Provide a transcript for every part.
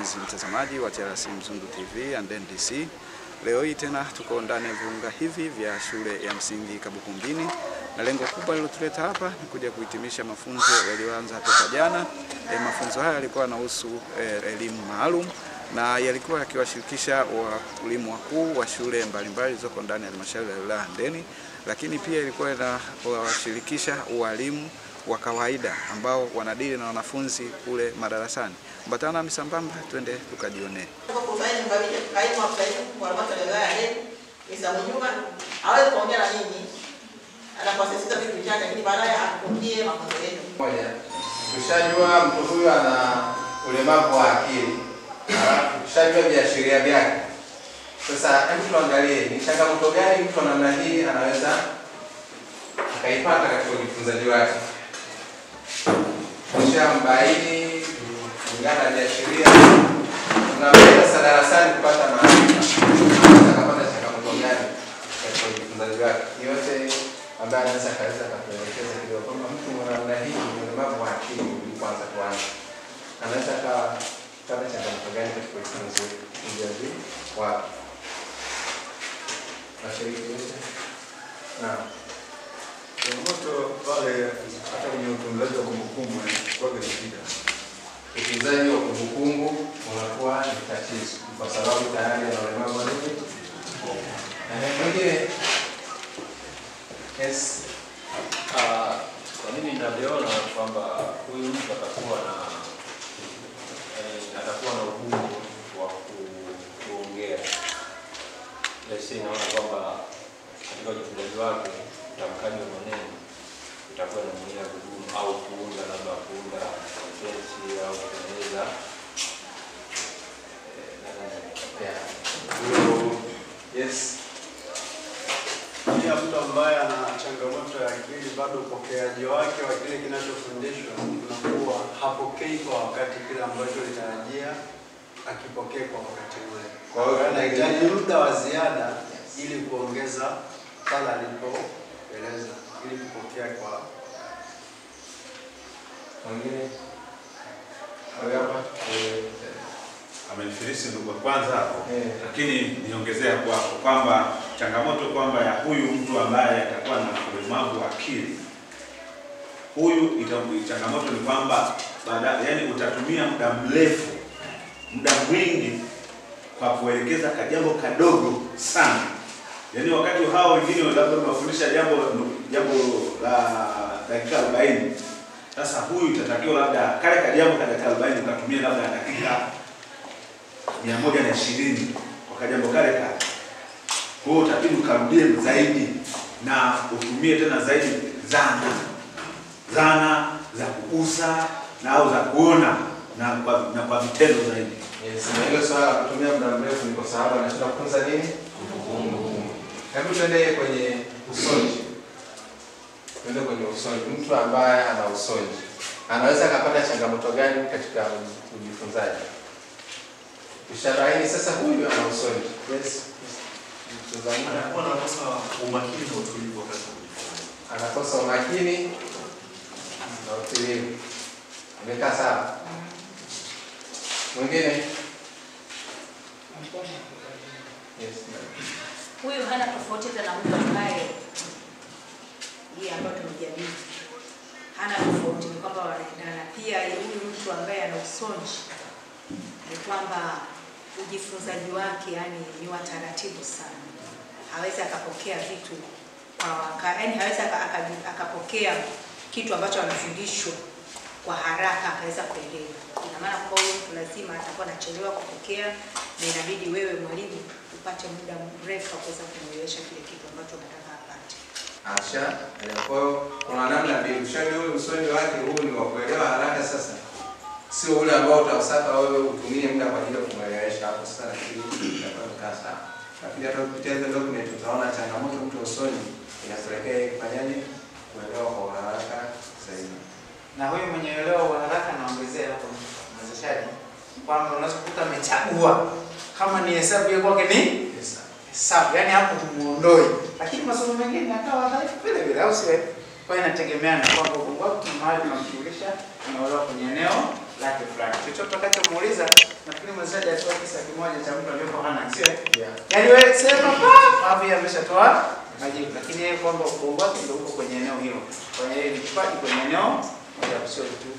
mpenzi mtazamaji wa TRC Mzungu TV and NDC. Leo hii tena tuko ndani ya viunga hivi vya shule ya msingi Kabuku mjini, na lengo kubwa lilotuleta hapa ni kuja kuhitimisha mafunzo yaliyoanza toka jana. Mafunzo haya yalikuwa yanahusu elimu maalum na yalikuwa yakiwashirikisha walimu wakuu wa shule mbalimbali zilizoko ndani ya halmashauri ya wilaya Handeni, lakini pia ilikuwa inawashirikisha walimu wa kawaida ambao wanadili na wanafunzi kule madarasani. Mbatana misambamba, twende tukajionee. Tushajua mtu huyu ana ulemavu wa akili. Tushajua viashiria vyake. Sasa hebu tuangalie ni changamoto gani mtu namna hii anaweza akaipata katika ujifunzaji wake. Tushambaini kulingana na viashiria, tunaweza sasa darasani kupata maarifa. Akapata changamoto gani katika ujifunzaji wake. Yote ambaye anaweza kuelekeza kidogo kwamba mtu namna hii ni ulemavu wa akili kwanza anaweza kupata changamoto gani katika ujifunzaji wake. Nashiriki yote. Naam. Changamoto pale hata kwenye utunzaji wa kumbukumbu kwa shida. Utunzaji wa kumbukumbu unakuwa ni tatizo kwa sababu tayari ana ulemavu wa nini? Mwingine. Yes. Kwa nini ninaviona kwamba huyu mtu atakuwa na ugumu wa kuongea. Lesi naona kwamba katika ujifunzaji wake utamkaji wa maneno itakuwa na mwenye ugumu au kuunda sentensi au kueleza Yes. Ni mtu ambaye ana changamoto ya akili, bado upokeaji wake wa kile kinachofundishwa unakuwa hapokei kwa wakati kile ambacho litarajia akipokea kwa wakati ule. Kwa hiyo anahitaji muda wa ziada ili kuongeza pale alipoeleza ili kupokea kwa mwingine. Hapa amenifirisi ndugu kwanza hapo. Lakini niongezea kwako kwamba changamoto kwamba ya huyu mtu ambaye atakuwa na ulemavu wa akili, huyu changamoto ni kwamba yani utatumia muda mrefu, muda mwingi kwa kuelekeza jambo kadogo sana. Yani wakati hao wengine labda unafundisha jambo la dakika 40. Sasa huyu itatakiwa labda kale jambo ka dakika 40 ukatumia labda dakika 120 kwa jambo kale kale. Kwa hiyo utakiwa ukarudie zaidi na utumie tena zaidi zana za kugusa na au za kuona na kwa vitendo zaidi. Yes, na hilo swala la kutumia muda mrefu ni kwa sababu anataka kufunza nini? Kumbukumbu. Hebu tuende kwenye usonji. Mtu ambaye ana usonji anaweza kupata changamoto gani katika ujifunzaji? Tushabaini sasa huyu ana usonji. Yes. Anakuwa anakosa umakini na utulivu wakati wa kujifunza. Anakosa umakini na utulivu. Amekaa sawa. Mwingine? Yes. Huyu hana tofauti na mtu ambaye ambaye tumejadili. Hana tofauti, ni kwamba wanaendana. Pia huyu mtu ambaye ana usonji ni kwamba ujifunzaji wake ni wa taratibu sana. Hawezi akapokea vitu hawezi akapokea kitu ambacho anafundishwa kwa haraka akaweza kuelewa. Ina maana kwamba huyu mtu lazima atakuwa anachelewa kupokea na inabidi wewe mwalimu upate muda mrefu wa kuweza kumwelewesha kile kitu ambacho unataka apate. Asha, kwa hiyo kuna namna mbili. Ushauri huyu usonji wake huu ni wa kuelewa haraka sasa. Sio ule ambao utasaka wewe utumie muda kwa ajili ya kumwelewesha hapo sasa lakini itakuwa sawa. Lakini hata kupitia hizo document tutaona changamoto mtu usonji inapelekea kufanyaje? Kuelewa kwa haraka zaidi. Na huyu mwenye uelewa wa haraka naongezea hapo mwezeshaji kwamba unaweza kukuta amechagua kama ni hesabu yake kwake ni hesabu, yani hapo tumuondoi, lakini masomo mengine akawa dhaifu vile vile au sio? Kwa hiyo inategemeana kwamba ubongo wako mahali unamshughulisha unaelewa kwenye eneo lake fulani. Chochote utakachomuuliza, nafikiri mwezaji atoa kisa kimoja cha mtu aliyepo hana, sio? Yaani wewe sema hapo yeye ameshatoa majibu, lakini yeye kwamba ubongo wake ndio uko kwenye eneo hilo. Kwa hiyo ni kipaji kwenye eneo moja, sio tu.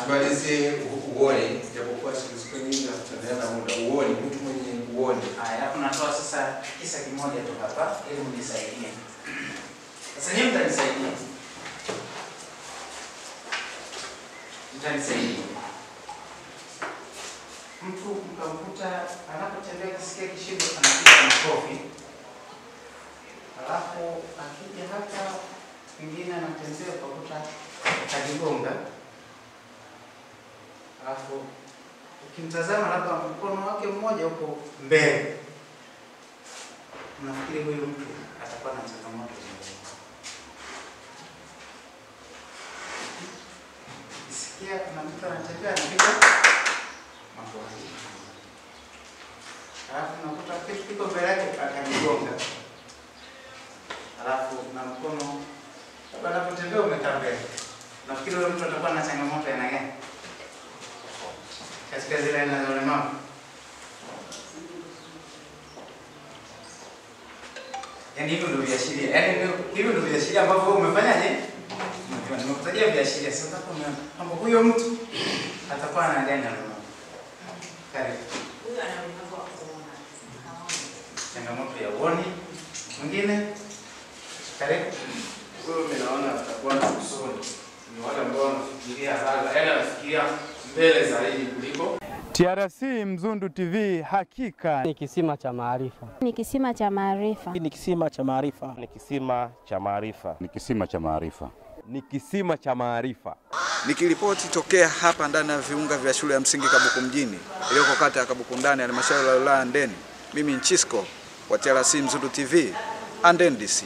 Tumalizie uone, japokuwa siku nyingi tutaendelea muda. Uone, mtu mwenye uone. Haya, hapo natoa sasa kisa kimoja tu hapa ili mnisaidie. Sasa nyinyi mtanisaidia. Mtanisaidia. Mtu mkamkuta anapotembea kisikia kishindo anapiga makofi. Alafu akija hata mwingine anatembea ukakuta kajigonga. Alafu ukimtazama labda mkono wake mmoja huko mbele, unafikiri huyu mtu atakuwa na changamoto gani? Sikia kuna mtu anatembea anapiga makofi. Alafu unakuta kitu kiko mbele yake akajigonga. Alafu na mkono labda anapotembea umekaa mbele. Nafikiri huyo mtu atakuwa na changamoto ya aina gani? Katika zile aina za ulemavu. Yaani hivyo ndio viashiria. Yaani hivyo ndio viashiria ambavyo umefanyaje? Nimekutajia viashiria. Sasa hapo kwamba huyo mtu atakuwa na gani na ulemavu. Karibu. Huyu ana ulemavu wa kuona. Changamoto ya uoni. Mwingine? Karibu. Huyo mimi naona atakuwa na usoni. Ni wale ambao wanafikiria haraka, yaani anafikiria mbele zaidi kuliko. TRC Mzundu TV, hakika ni kisima cha maarifa. Ni kisima cha maarifa. Ni kisima cha maarifa. Ni kisima cha maarifa. Ni kisima cha maarifa. Ni kisima cha maarifa. Nikiripoti tokea hapa ndani ya viunga vya shule ya msingi Kabuku mjini iliyoko kata ya Kabuku ndani ya halmashauri ya wilaya Handeni, mimi Nchisco wa TRC Mzundu TV, Handeni DC.